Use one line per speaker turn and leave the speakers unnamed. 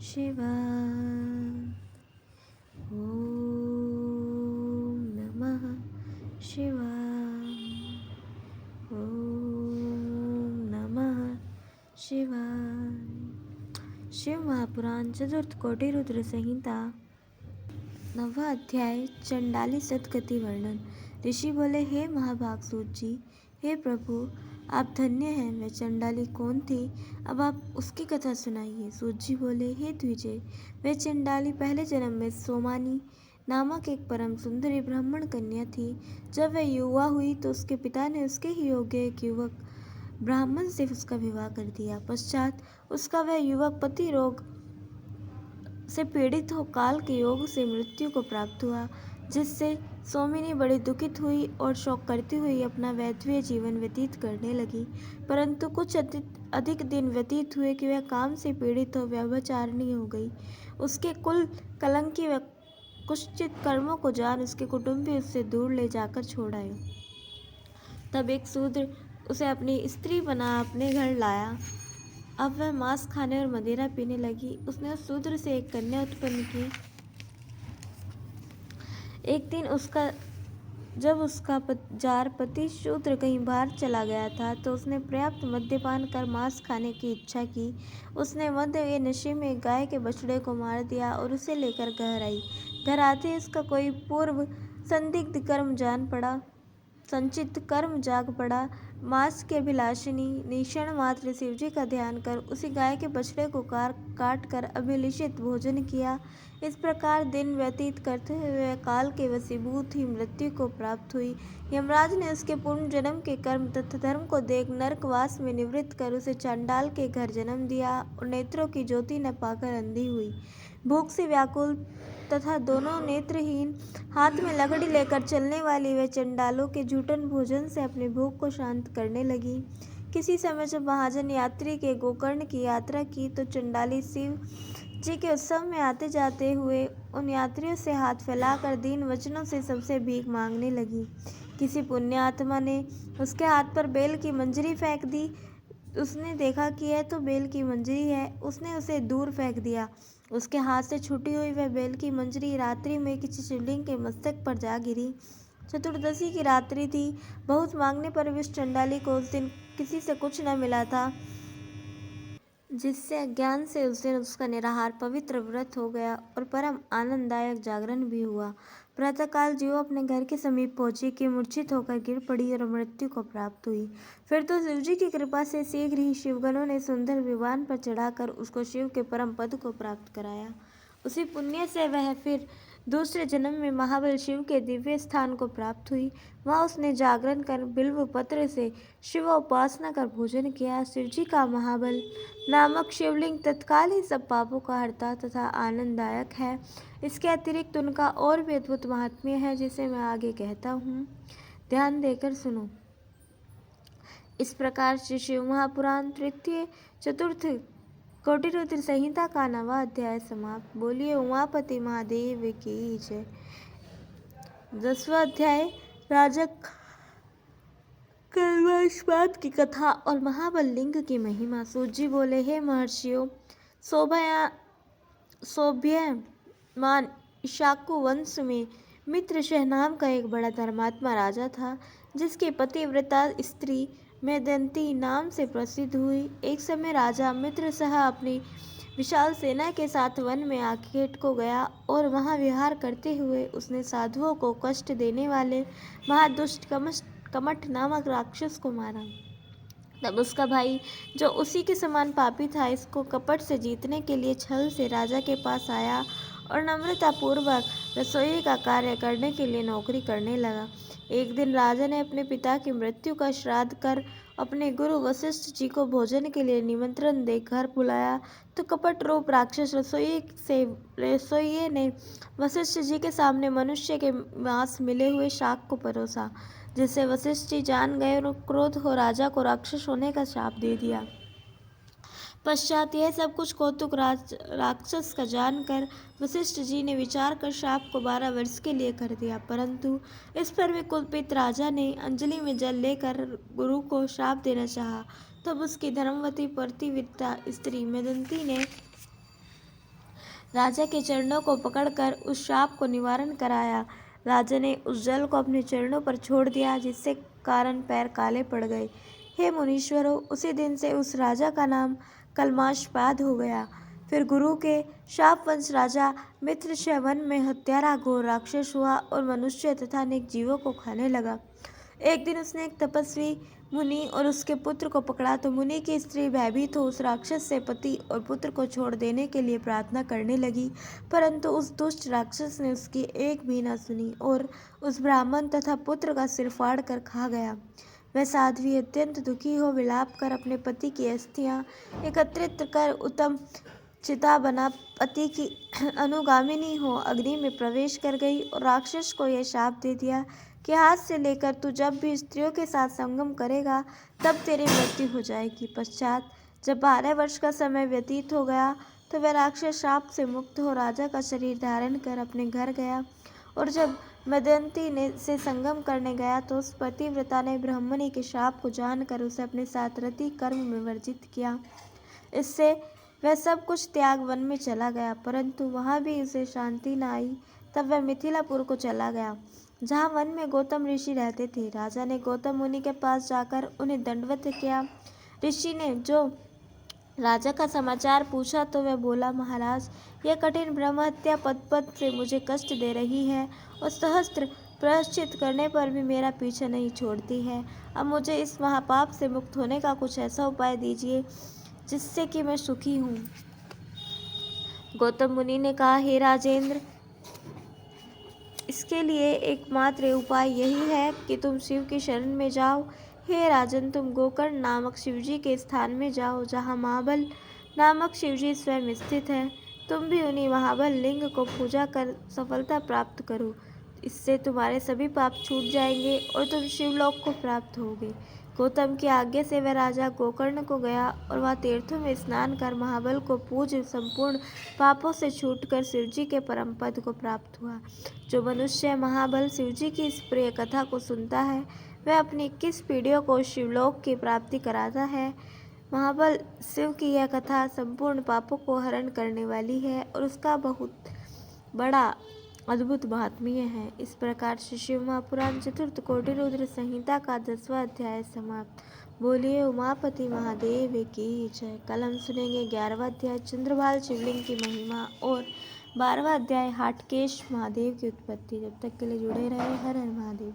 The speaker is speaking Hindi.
शिवाय। ओम नमः शिवाय। ओम नमः शिवाय। शिव महापुराण चतुर्थ कोटि रुद्र संहिता 9वां अध्याय चंडाली सदगति वर्णन। ऋषि बोले, हे महाभाग सूत जी, हे प्रभु, आप धन्य हैं। वह चंडाली कौन थी, अब आप उसकी कथा सुनाइए। सूत जी बोले, हे द्विजय, वह चंडाली पहले जन्म में सोमानी नामक एक परम सुंदरी ब्राह्मण कन्या थी। जब वह युवा हुई तो उसके पिता ने उसके ही योग्य एक युवक ब्राह्मण से उसका विवाह कर दिया। पश्चात उसका वह युवक पति रोग से पीड़ित हो काल के योग से मृत्यु को प्राप्त हुआ, जिससे सोमिनी बड़ी दुखित हुई और शोक करती हुई अपना वैधव्य जीवन व्यतीत करने लगी। परंतु कुछ अधिक दिन व्यतीत हुए कि वह काम से पीड़ित हो व्यभिचारिणी हो गई। उसके कुल कलंकी व कुश्चित कर्मों को जान उसके कुटुंबी उससे दूर ले जाकर छोड़ आए। तब एक शूद्र उसे अपनी स्त्री बना अपने घर लाया। अब वह मांस खाने और मदिरा पीने लगी। उसने उस शूद्र से एक कन्या उत्पन्न की। एक दिन जब उसका जार पति शूद्र कहीं बाहर चला गया था तो उसने पर्याप्त मद्यपान कर मांस खाने की इच्छा की। उसने मद्य के नशे में गाय के बछड़े को मार दिया और उसे लेकर घर आई। घर आते ही उसका कोई पूर्व संदिग्ध संचित कर्म जाग पड़ा। मांस के अभिलाषिनी निषण मात्र शिवजी का ध्यान कर उसी गाय के बछड़े को काट कर अभिलिषित भोजन किया। इस प्रकार दिन व्यतीत करते हुए काल के वशीभूत ही मृत्यु को प्राप्त हुई। यमराज ने उसके पूर्व जन्म के कर्म तथा धर्म को देख नरकवास में निवृत्त कर उसे चांडाल के घर जन्म दिया और नेत्रों की ज्योति न पाकर अंधी हुई। भूख से व्याकुल तथा दोनों नेत्रहीन हाथ में लकड़ी लेकर चलने वाली वह चंडालों के झूठन भोजन से अपनी भूख को शांत करने लगी। किसी समय जब महाजन यात्री के गोकर्ण की यात्रा की तो चंडाली शिव जी के उत्सव में आते जाते हुए उन यात्रियों से हाथ फैलाकर दीन वचनों से सबसे भीख मांगने लगी। किसी पुण्यात्मा ने उसके हाथ पर बेल की मंजरी फेंक दी। उसने देखा कि यह तो बेल की मंजरी है। उसने उसे दूर फेंक दिया। उसके हाथ से छूटी हुई वह बेल की मंजरी रात्रि में किसी शिवलिंग के मस्तक पर जा गिरी। चतुर्दशी की रात्रि थी। बहुत मांगने पर भी उस चंडाली को उस दिन किसी से कुछ न मिला था, जिससे अज्ञान से उस दिन उसका निराहार पवित्र व्रत हो गया और परम आनंददायक जागरण भी हुआ। प्रातःकाल ज्यों अपने घर के समीप पहुंची कि मूर्छित होकर गिर पड़ी और मृत्यु को प्राप्त हुई। फिर तो शिवजी की कृपा से शीघ्र ही शिवगणों ने सुंदर विमान पर चढ़ाकर उसको शिव के परम पद को प्राप्त कराया। उसी पुण्य से वह फिर दूसरे जन्म में महाबल शिव के दिव्य स्थान को प्राप्त हुई। वहाँ उसने जागरण कर बिल्व पत्र से शिव उपासना कर भोजन किया। शिवजी का महाबल नामक शिवलिंग तत्काल ही सब पापों का हरता तथा आनंददायक है। इसके अतिरिक्त उनका और भी अद्भुत महात्म्य है, जिसे मैं आगे कहता हूँ, ध्यान देकर सुनो। इस प्रकार श्री शिव महापुराण तृतीय चतुर्थ कोटि रुद्र संहिता का 9वां अध्याय समाप्त। बोलिए उमापति महादेव की जय। 10वां अध्याय राजा कल्वाष्पाद की कथा और महाबल लिंग की महिमा। सूत जी बोले, हे महर्षियों, शोभ्यमान इक्ष्वाकु वंश में मित्रशह नाम का एक बड़ा धर्मात्मा राजा था, जिसकी पतिव्रता स्त्री मेदंती नाम से प्रसिद्ध हुई। एक समय राजा मित्रशह अपनी विशाल सेना के साथ वन में आखेट को गया और वहां विहार करते हुए उसने साधुओं को कष्ट देने वाले महादुष्ट कमठ नामक राक्षस को मारा। तब उसका भाई, जो उसी के समान पापी था, इसको कपट से जीतने के लिए छल से राजा के पास आया और नम्रतापूर्वक रसोई का कार्य करने के लिए नौकरी करने लगा। एक दिन राजा ने अपने पिता की मृत्यु का श्राद्ध कर अपने गुरु वशिष्ठ जी को भोजन के लिए निमंत्रण दे घर बुलाया तो कपट रूप राक्षस रसोइये ने वशिष्ठ जी के सामने मनुष्य के मांस मिले हुए शाक को परोसा, जिससे वशिष्ठ जी जान गए और क्रोध हो राजा को राक्षस होने का शाप दे दिया। पश्चात यह सब कुछ कौतुक राक्षस का जानकर वशिष्ठ जी ने विचार कर शाप को 12 वर्ष के लिए कर दिया। परंतु इस पर भी कुलपित राजा ने अंजलि में जल लेकर गुरु को शाप देना चाहा। तब उसकी धर्मवती पतिव्रता स्त्री मेदंती ने राजा के चरणों को पकड़कर उस शाप को निवारण कराया। राजा ने उस जल को अपने चरणों पर छोड़ दिया, जिससे कारण पैर काले पड़ गए। हे मुनीश्वरों, उसी दिन से उस राजा का नाम कल्माशपाद हो गया। फिर गुरु के शापवंश राजा मित्रशय वन में हत्यारा घोर राक्षस हुआ और मनुष्य तथा अनेक जीवों को खाने लगा। एक दिन उसने एक तपस्वी मुनि और उसके पुत्र को पकड़ा, तो मुनि की स्त्री भयभीत हो उस राक्षस से पति और पुत्र को छोड़ देने के लिए प्रार्थना करने लगी, परंतु उस दुष्ट राक्षस ने उसकी एक भी न सुनी और उस ब्राह्मण तथा पुत्र का सिर फाड़ कर खा गया। वह साध्वी अत्यंत दुखी हो विलाप कर अपने पति की अस्थियां एकत्रित कर उत्तम चिता बना पति की अनुगामिनी हो अग्नि में प्रवेश कर गई और राक्षस को यह शाप दे दिया कि आज से लेकर तू जब भी स्त्रियों के साथ संगम करेगा तब तेरी मृत्यु हो जाएगी। पश्चात जब 12 वर्ष का समय व्यतीत हो गया तो वह राक्षस शाप से मुक्त हो राजा का शरीर धारण कर अपने घर गया और जब मदयंती ने से संगम करने गया तो उस पतिव्रता ने ब्राह्मणी के शाप को जानकर उसे अपने साथ रति कर्म में वर्जित किया। इससे वह सब कुछ त्याग वन में चला गया, परंतु वहाँ भी उसे शांति न आई। तब वह मिथिलापुर को चला गया, जहाँ वन में गौतम ऋषि रहते थे। राजा ने गौतम मुनि के पास जाकर उन्हें दंडवत किया। ऋषि ने जो राजा का समाचार पूछा तो वह बोला, महाराज, यह कठिन ब्रह्महत्या पद पद से मुझे कष्ट दे रही है और सहस्त्र प्रायश्चित करने पर भी मेरा पीछा नहीं छोड़ती है। अब मुझे इस महापाप से मुक्त होने का कुछ ऐसा उपाय दीजिए जिससे कि मैं सुखी हूँ। गौतम मुनि ने कहा, हे राजेंद्र, इसके लिए एकमात्र उपाय यही है कि तुम शिव की शरण में जाओ। हे राजन, तुम गोकर्ण नामक शिवजी के स्थान में जाओ, जहाँ महाबल नामक शिवजी स्वयं स्थित हैं। तुम भी उन्हीं महाबल लिंग को पूजा कर सफलता प्राप्त करो। इससे तुम्हारे सभी पाप छूट जाएंगे और तुम शिवलोक को प्राप्त होगे। गौतम की आज्ञा से वह राजा गोकर्ण को गया और वहाँ तीर्थों में स्नान कर महाबल को पूज संपूर्ण पापों से छूटकर शिवजी के परम पद को प्राप्त हुआ। जो मनुष्य महाबल शिवजी की इस प्रिय कथा को सुनता है, वह अपनी 21 पीढ़ियों को शिवलोक की प्राप्ति कराता है। महाबल शिव की यह कथा संपूर्ण पापों को हरण करने वाली है और उसका बहुत बड़ा अद्भुत महात्म्य है। इस प्रकार से शिव महापुराण चतुर्थ कोटि रुद्र संहिता का 10वां अध्याय समाप्त। बोलिए उमापति महादेव की जय। कल हम सुनेंगे 11वां अध्याय चंद्रभाल शिवलिंग की महिमा और 12वां अध्याय हाटकेश महादेव की उत्पत्ति। जब तक के लिए जुड़े रहे। हर हर महादेव।